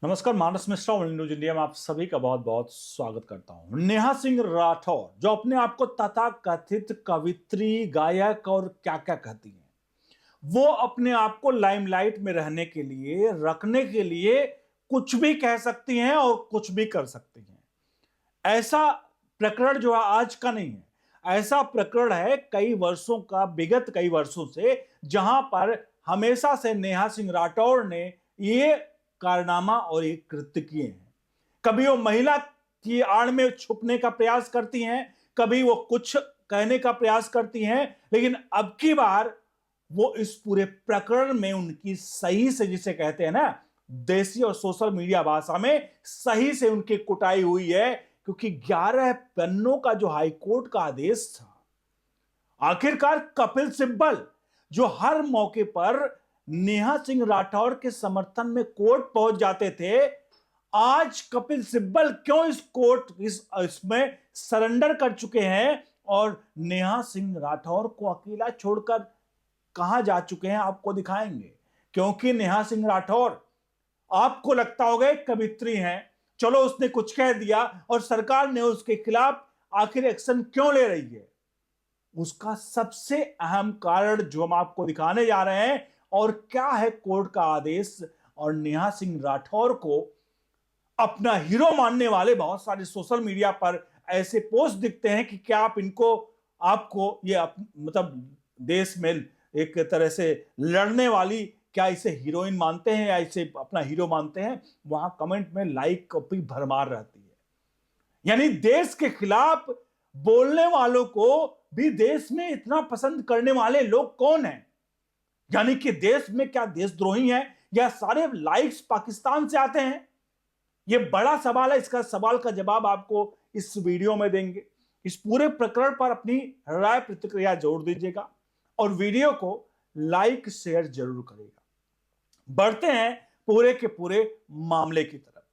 नमस्कार, मानस Mishra all news India में आप सभी का बहुत बहुत स्वागत करता हूं। नेहा सिंह राठौर जो अपने आप को तथाकथित कवित्री, गायक और क्या क्या कहती हैं, वो अपने आप को लाइमलाइट में रहने के लिए, रखने के लिए कुछ भी कह सकती हैं और कुछ भी कर सकती हैं। ऐसा प्रकरण जो है आज का नहीं है, ऐसा प्रकरण है कई वर्षों का, विगत कई वर्षों से, जहां पर हमेशा से नेहा सिंह राठौर ने ये कारनामा और ये कृत्य किए हैं। कभी वो महिला की आड़ में छुपने का प्रयास करती हैं, कभी वो कुछ कहने का प्रयास करती हैं, लेकिन अब की बार वो इस पूरे प्रकरण में उनकी सही से, जिसे कहते हैं ना देसी और सोशल मीडिया भाषा में, सही से उनकी कुटाई हुई है। क्योंकि 11 पन्नों का जो हाईकोर्ट का आदेश था, आखिरकार कपिल सिब्बल जो हर मौके पर नेहा सिंह राठौर के समर्थन में कोर्ट पहुंच जाते थे, आज कपिल सिब्बल क्यों इसमें सरेंडर कर चुके हैं और नेहा सिंह राठौर को अकेला छोड़कर कहां जा चुके हैं, आपको दिखाएंगे। क्योंकि नेहा सिंह राठौर, आपको लगता होगा एक कवित्री हैं, चलो उसने कुछ कह दिया और सरकार ने उसके खिलाफ आखिर एक्शन क्यों ले रही है, उसका सबसे अहम कारण जो हम आपको दिखाने जा रहे हैं। और क्या है कोर्ट का आदेश। और नेहा सिंह राठौर को अपना हीरो मानने वाले बहुत सारे सोशल मीडिया पर ऐसे पोस्ट दिखते हैं कि क्या आप इनको, आपको ये मतलब देश में एक तरह से लड़ने वाली, क्या इसे हीरोइन मानते हैं या इसे अपना हीरो मानते हैं। वहां कमेंट में लाइक कॉपी भरमार रहती है। यानी देश के खिलाफ बोलने वालों को भी देश में इतना पसंद करने वाले लोग कौन हैं। यानी कि देश में क्या देशद्रोही हैं या सारे लाइक्स पाकिस्तान से आते हैं। यह बड़ा सवाल है। इसका सवाल का जवाब आपको इस वीडियो में देंगे। इस पूरे प्रकरण पर अपनी राय प्रतिक्रिया जरूर दीजिएगा और वीडियो को लाइक शेयर जरूर करिएगा। बढ़ते हैं पूरे के पूरे मामले की तरफ।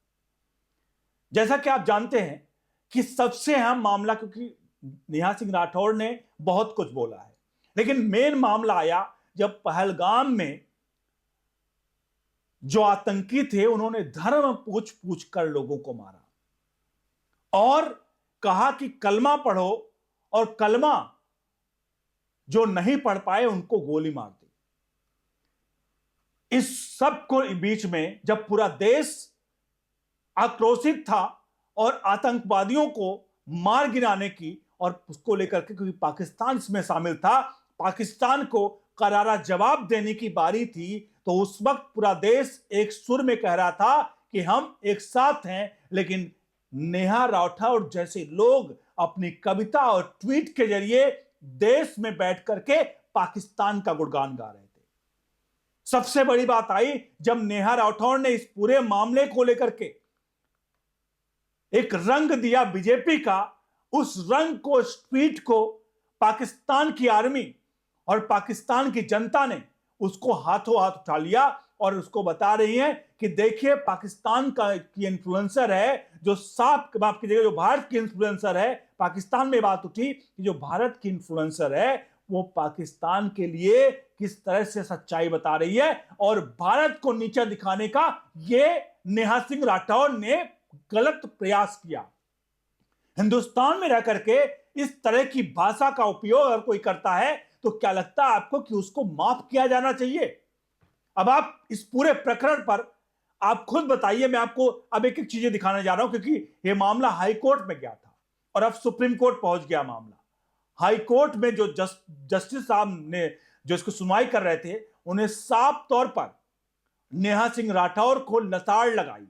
जैसा कि आप जानते हैं कि सबसे अहम मामला, क्योंकि नेहा सिंह राठौर ने बहुत कुछ बोला है, लेकिन मेन मामला आया जब पहलगाम में जो आतंकी थे उन्होंने धर्म पूछ पूछ कर लोगों को मारा और कहा कि कलमा पढ़ो, और कलमा जो नहीं पढ़ पाए उनको गोली मार दी। इस सब को बीच में जब पूरा देश आक्रोशित था और आतंकवादियों को मार गिराने की और उसको लेकर के, क्योंकि पाकिस्तान इसमें शामिल था, पाकिस्तान को करारा जवाब देने की बारी थी, तो उस वक्त पूरा देश एक सुर में कह रहा था कि हम एक साथ हैं। लेकिन नेहा राठौर जैसे लोग अपनी कविता और ट्वीट के जरिए देश में बैठ करके पाकिस्तान का गुणगान गा रहे थे। सबसे बड़ी बात आई जब नेहा राठौर ने इस पूरे मामले को लेकर के एक रंग दिया बीजेपी का, उस रंग को, उस ट्वीट को पाकिस्तान की आर्मी और पाकिस्तान की जनता ने उसको हाथों हाथ उठा लिया और उसको बता रही है कि देखिए पाकिस्तान की इन्फ्लुएंसर है जो साफ, माफ कीजिएगा, जो भारत की इन्फ्लुएंसर है। पाकिस्तान में बात उठी कि जो भारत की इन्फ्लुएंसर है वो पाकिस्तान के लिए किस तरह से सच्चाई बता रही है और भारत को नीचा दिखाने का ये नेहा सिंह राठौर ने गलत प्रयास किया। हिंदुस्तान में रह करके इस तरह की भाषा का उपयोग अगर कोई करता है तो क्या लगता है आपको कि उसको माफ किया जाना चाहिए। अब आप इस पूरे प्रकरण पर आप खुद बताइए। मैं आपको अब एक एक चीजें दिखाने जा रहा हूं, क्योंकि यह मामला हाई कोर्ट में गया था और अब सुप्रीम कोर्ट पहुंच गया मामला। हाई कोर्ट में जो जस्टिस साहब ने जो इसको सुनवाई कर रहे थे, उन्हें साफ तौर पर नेहा सिंह राठौर को लताड़ लगाई।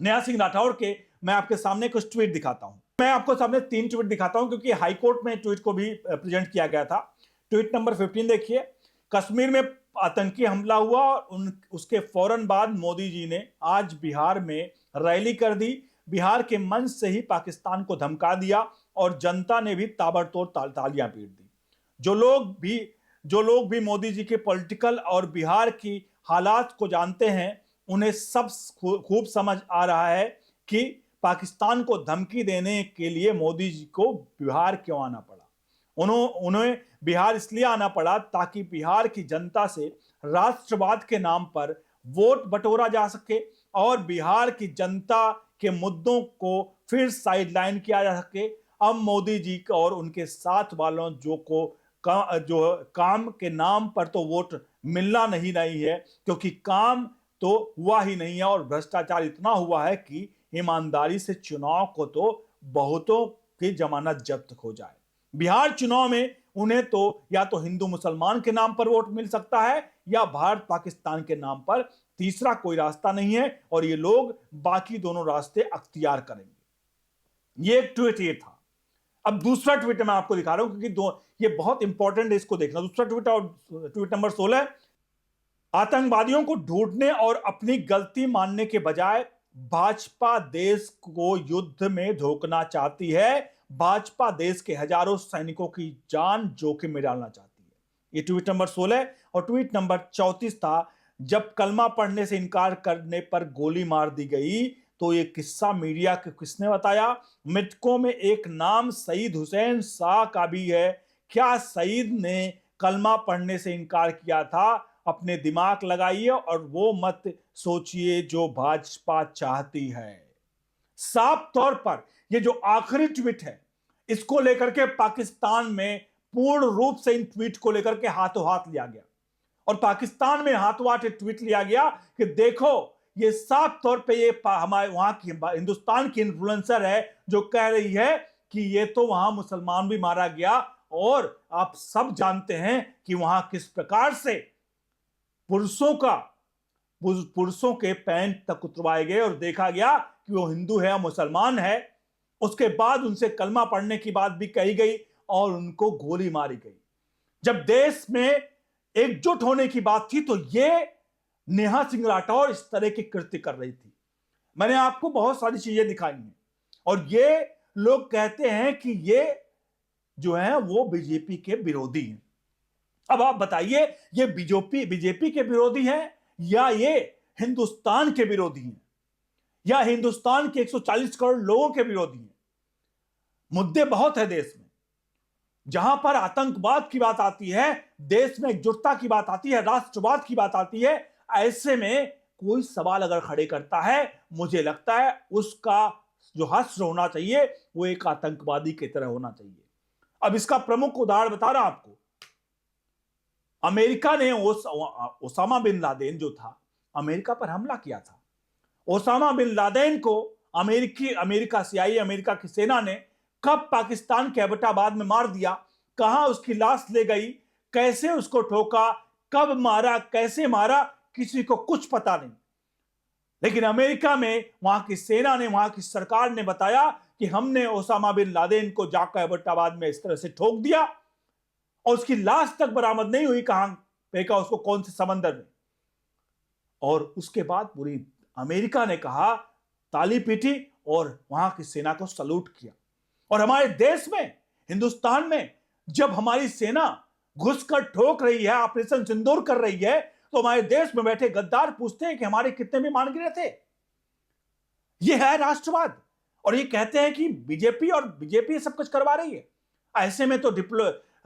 नेहा सिंह राठौर के मैं आपके सामने कुछ ट्वीट दिखाता हूं। मैं आपको सामने 3 ट्वीट दिखाता हूं क्योंकि हाईकोर्ट में ट्वीट को भी प्रेजेंट किया गया था। ट्वीट नंबर 15 देखिए। कश्मीर में आतंकी हमला हुआ और उसके फौरन बाद मोदी जी ने आज बिहार में रैली कर दी। बिहार के मंच से ही पाकिस्तान को धमका दिया और जनता ने भी ताबड़तोड़ तालियां पीट दी। जो लोग भी मोदी जी के पॉलिटिकल और बिहार की हालात को जानते हैं, उन्हें सब खूब समझ आ रहा है कि पाकिस्तान को धमकी देने के लिए मोदी जी को बिहार क्यों आना पड़ा। उन्हें बिहार इसलिए आना पड़ा ताकि बिहार की जनता से राष्ट्रवाद के नाम पर वोट बटोरा जा सके और बिहार की जनता के मुद्दों को फिर साइडलाइन किया जा सके। अब मोदी जी और उनके साथ वालों जो काम के नाम पर तो वोट मिलना नहीं है, क्योंकि काम तो हुआ ही नहीं है और भ्रष्टाचार इतना हुआ है कि ईमानदारी से चुनाव को तो बहुतों की जमानत जब्त हो जाए। बिहार चुनाव में उन्हें तो या तो हिंदू मुसलमान के नाम पर वोट मिल सकता है या भारत पाकिस्तान के नाम पर, तीसरा कोई रास्ता नहीं है और ये लोग बाकी दोनों रास्ते अख्तियार करेंगे। ये एक ट्वीट ये था। अब दूसरा ट्वीट मैं आपको दिखा रहा हूं क्योंकि ये बहुत इंपॉर्टेंट है, इसको देखना। दूसरा ट्वीट और ट्वीट नंबर 16, आतंकवादियों को ढूंढने और अपनी गलती मानने के बजाय भाजपा देश को युद्ध में धोखना चाहती है। भाजपा देश के हजारों सैनिकों की जान जोखिम में डालना चाहती है। ये ट्वीट नंबर 16 और ट्वीट नंबर 34 था, जब कलमा पढ़ने से इनकार करने पर गोली मार दी गई तो ये किस्सा मीडिया को किसने बताया? मृतकों में एक नाम सईद हुसैन शाह का भी है। क्या सईद ने कलमा पढ़ने से इनकार किया था? अपने दिमाग लगाइए और वो मत सोचिए जो भाजपा चाहती है। साफ तौर पर ये जो आखिरी ट्वीट है, इसको लेकर के पाकिस्तान में पूर्ण रूप से इन ट्वीट को लेकर के हाथों हाथ लिया गया और पाकिस्तान में हाथों हाथ ट्वीट लिया गया कि देखो ये साफ तौर पे ये हमारे वहां की हिंदुस्तान की इन्फ्लुएंसर है जो कह रही है कि ये तो वहां मुसलमान भी मारा गया और आप सब जानते हैं कि वहां किस प्रकार से पुरुषों के पैंट तक उतरवाए गए और देखा गया कि वो हिंदू है या मुसलमान है। उसके बाद उनसे कलमा पढ़ने की बात भी कही गई और उनको गोली मारी गई। जब देश में एकजुट होने की बात थी तो ये नेहा सिंह राठौर इस तरह की कृत्य कर रही थी। मैंने आपको बहुत सारी चीजें दिखाई हैं और ये लोग कहते हैं कि ये जो है वो बीजेपी के विरोधी हैं। अब आप बताइए, ये बीजेपी के विरोधी हैं या ये हिंदुस्तान के विरोधी हैं या हिंदुस्तान के 140 करोड़ लोगों के विरोधी हैं? मुद्दे बहुत है देश में। जहां पर आतंकवाद की बात आती है, देश में एकजुटता की बात आती है, राष्ट्रवाद की बात आती है, ऐसे में कोई सवाल अगर खड़े करता है, मुझे लगता है उसका जो हश्र होना चाहिए वो एक आतंकवादी की तरह होना चाहिए। अब इसका प्रमुख उदाहरण बता रहा हूं आपको। अमेरिका ने ओसामा बिन लादेन जो था, अमेरिका पर हमला किया था। ओसामा बिन लादेन को अमेरिका सीआईए, अमेरिका की सेना ने कब पाकिस्तान के एबटाबाद में मार दिया, कहां उसकी लाश ले गई, कैसे उसको ठोका, कब मारा, कैसे मारा, किसी को कुछ पता नहीं। लेकिन अमेरिका में वहां की सेना ने, वहां की सरकार ने बताया कि हमने ओसामा बिन लादेन को जाकर एबटाबाद में इस तरह से ठोक दिया और उसकी लाश तक बरामद नहीं हुई, कहां फेंका उसको, कौन से समंदर में। और उसके बाद पूरी अमेरिका ने कहा, ताली पीटी और वहां की सेना को सलूट किया। और हमारे देश में, हिंदुस्तान में, जब हमारी सेना घुसकर ठोक रही है, ऑपरेशन सिंदूर कर रही है, तो हमारे देश में बैठे गद्दार पूछते हैं कि हमारे कितने विमान गिरे थे। यह है राष्ट्रवाद। और ये कहते हैं कि बीजेपी सब कुछ करवा रही है। ऐसे में तो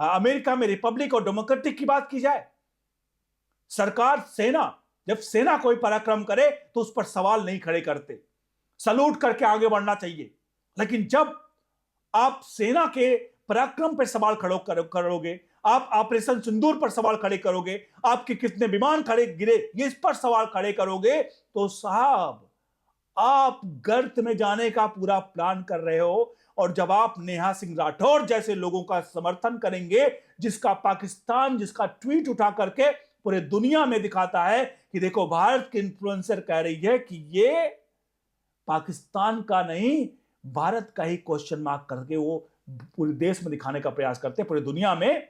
अमेरिका में रिपब्लिक और डेमोक्रेटिक की बात की जाए, सरकार, जब सेना कोई पराक्रम करे तो उस पर सवाल नहीं खड़े करते, सलूट करके आगे बढ़ना चाहिए। लेकिन जब आप सेना के पराक्रम पर सवाल खड़े करोगे, आप ऑपरेशन सिंदूर पर सवाल खड़े करोगे, आपके कितने विमान खड़े गिरे ये इस पर सवाल खड़े करोगे, तो साहब आप गर्त में जाने का पूरा प्लान कर रहे हो। और जब आप नेहा सिंह राठौर जैसे लोगों का समर्थन करेंगे, जिसका ट्वीट उठा करके पूरे दुनिया में दिखाता है कि देखो भारत के इन्फ्लुएंसर कह रही है कि ये पाकिस्तान का नहीं, भारत का ही क्वेश्चन मार्क करके वो पूरे देश में दिखाने का प्रयास करते हैं, पूरी दुनिया में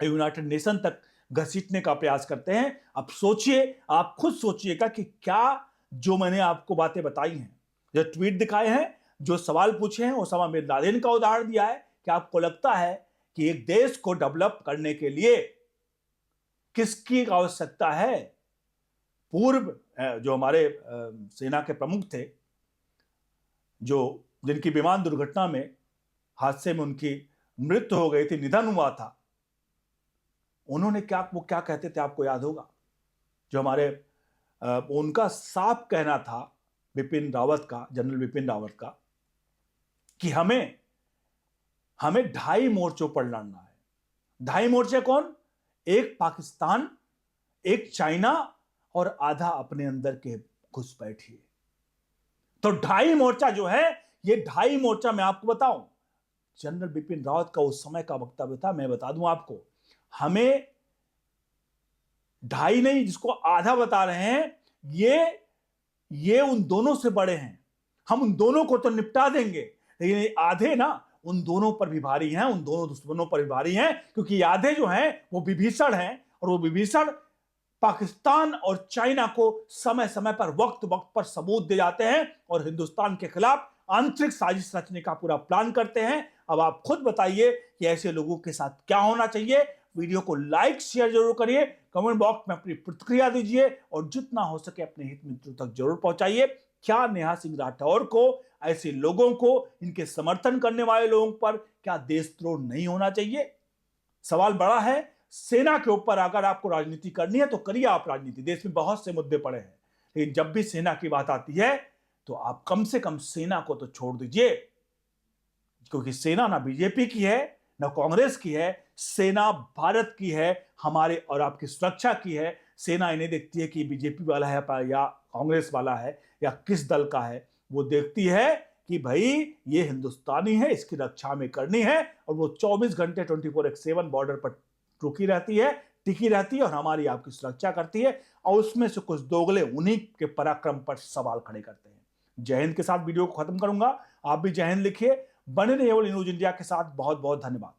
यूनाइटेड नेशन तक घसीटने का प्रयास करते हैं। अब सोचिए, आप खुद सोचिएगा कि क्या जो मैंने आपको बातें बताई हैं, जो ट्वीट दिखाए हैं, जो सवाल पूछे हैं, ओसामा बिन लादेन का उदाहरण दिया है, क्या आपको लगता है कि एक देश को डेवलप करने के लिए किसकी आवश्यकता है? पूर्व जो हमारे सेना के प्रमुख थे, जिनकी विमान दुर्घटना में, हादसे में उनकी मृत्यु हो गई थी, निधन हुआ था, उन्होंने क्या कहते थे आपको याद होगा? जो हमारे उनका साफ कहना था, बिपिन रावत का, जनरल बिपिन रावत का, कि हमें 2.5 मोर्चों पर लड़ना है। 2.5 मोर्चे कौन? एक पाकिस्तान, एक चाइना और आधा अपने अंदर के घुसपैठिए। तो 2.5 मोर्चा जो है, ये 2.5 मोर्चा मैं आपको बताऊं, जनरल बिपिन रावत का उस समय का वक्तव्य था। मैं बता दूं आपको, हमें 2.5 नहीं, जिसको आधा बता रहे हैं, ये उन दोनों से बड़े हैं। हम उन दोनों को तो निपटा देंगे, लेकिन ये आधे ना उन दोनों पर भी भारी हैं, उन दोनों दुश्मनों पर भी भारी हैं, क्योंकि ये आधे जो हैं वो विभीषण हैं, और वो विभीषण पाकिस्तान और चाइना को समय समय पर, वक्त वक्त पर सबूत दे जाते हैं और हिंदुस्तान के खिलाफ आंतरिक साजिश रचने का पूरा प्लान करते हैं। अब आप खुद बताइए कि ऐसे लोगों के साथ क्या होना चाहिए। वीडियो को लाइक शेयर जरूर करिए, कमेंट बॉक्स में अपनी प्रतिक्रिया दीजिए और जितना हो सके अपने हित मित्रों तक जरूर पहुंचाइए। क्या नेहा सिंह राठौर को, ऐसे लोगों को, इनके समर्थन करने वाले लोगों पर क्या देशद्रोह नहीं होना चाहिए? सवाल बड़ा है। सेना के ऊपर अगर आपको राजनीति करनी है तो करिए आप राजनीति, देश में बहुत से मुद्दे पड़े हैं, लेकिन जब भी सेना की बात आती है तो आप कम से कम सेना को तो छोड़ दीजिए, क्योंकि सेना ना बीजेपी की है ना कांग्रेस की है, सेना भारत की है, हमारे और आपकी सुरक्षा की है। सेना इन्हें देखती है कि बीजेपी वाला है या कांग्रेस वाला है या किस दल का है, वो देखती है कि भाई ये हिंदुस्तानी है, इसकी रक्षा में करनी है, और वो 24 घंटे 24/7 बॉर्डर पर रुकी रहती है, टिकी रहती है और हमारी आपकी सुरक्षा करती है। और उसमें से कुछ दोगले उन्हीं के पराक्रम पर सवाल खड़े करते हैं। जय हिंद के साथ वीडियो को खत्म करूंगा। आप भी जय हिंद लिखिए, बने रहिए न्यूज इंडिया के साथ। बहुत बहुत धन्यवाद।